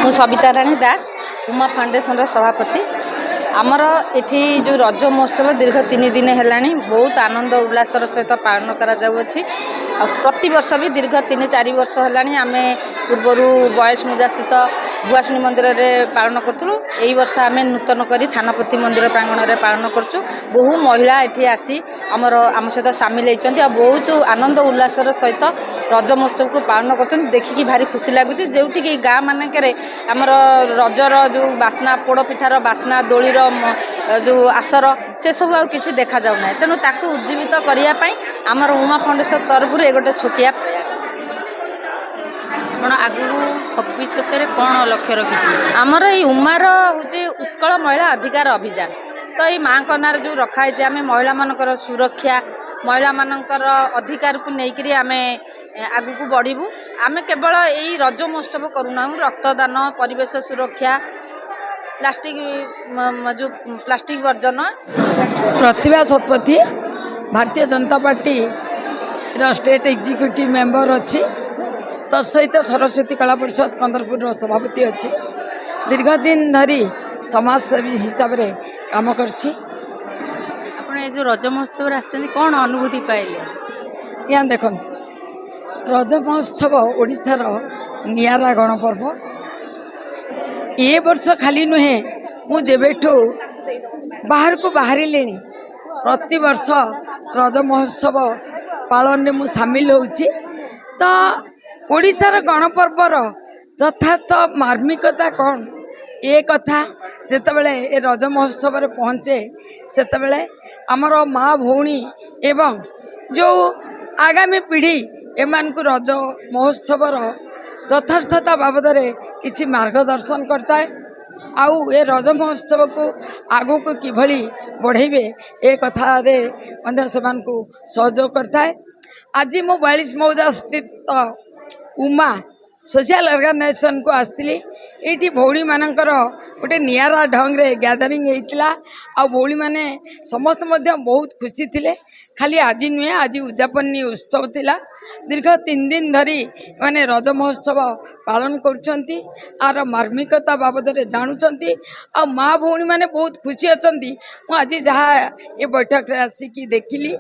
मु सबिता राणी दास उमा फाउंडेशन सभापति आमर एठी जो रज महोत्सव दीर्घ 3 दिन है बहुत आनंद उल्लासर सहित पालन करा प्रति वर्ष भी दीर्घ 3-4 वर्ष है आम पूर्वर बयस मुजा स्थित भुआशुणी मंदिर में पालन करूँ। यही वर्ष आम नूतन करी थानापति मंदिर प्रांगण में पालन करूँ। बहु महिला एठी आसी आम सहित सामिल होती बहुत आनंद उल्लासर सहित रज महोत्सव को पालन कर देखिकी भारी खुशी लगुच जो गाँ मानक आमर रजर जो बास्ना पोड़ पिठार बास्ना दोलीर जो आसर से सब आ कि देखा जाऊना तेणु ताकू उज्जीवित करने आमर उमा फाउंडेशन तरफ एक गोटे छोटिया प्रयास आगु भविष्य कौन लक्ष्य रखी आमर ये उमार हूँ उत्कल महिला अधिकार अभियान तो ये माँ नार जो रखाई आम महिला मानकर सुरक्षा महिला मानकर अधिकार को लेकर आम आगु को बढ़ू आम केवल यही रज महोत्सव करूना रक्तदान परिवेश सुरक्षा प्लास्टिक जो प्लास्टिक वर्जन प्रतिभा Satpathy Bharatiya Janata party state executive member अच्छी तत्सहित सरस्वती कला परिषद कंदरपुर सभापति अच्छी दीर्घ दिन धरी समाजसेवी हिसाब से काम करछि। जो रज महोत्सव कौन अनुभूति पाइले यहाँ देखो रज महोत्सव ओडिशार नियारा गणपर्व ये वर्ष खाली नुहे मु जेबेठू बाहर को बाहर प्रति वर्ष रज महोत्सव पालन में मु सामिल होउछि। तो ओडिशार गणपर्वर यथार्थ मार्मिकता कौन ये कथा जेतेबेले ए रज महोत्सव रे पहुँचे सेतेबेले आमर माँ भौणी एवं जो आगामी पीढ़ी एमान को रज महोत्सव यथार्थता बाबद किसी मार्गदर्शन करता है आउ ए रज महोत्सव को आगो को किभली बढ़ेबे ए कथा रे मंदे समान को सहयोग करता है। आज मु 42 मौजा स्थित उमा सोशल ऑर्गेनाइजेशन को आसती ये भौणी मानकर गोटे नियारा ढंग रे गैदरिंग होता आ भौणी माने समस्त मध्य बहुत खुशी थिले। खाली आज नुहे आज उद्यापनी उत्सव थिला दीर्घ 3 दिन धरी माने रज महोत्सव पालन करुछंती आर मार्मिकता बाबद रे जानुछंती आ माँ भौणी माने बहुत खुशी अछंती। मु आज जहाँ ये बैठक रे आसिकी देखिली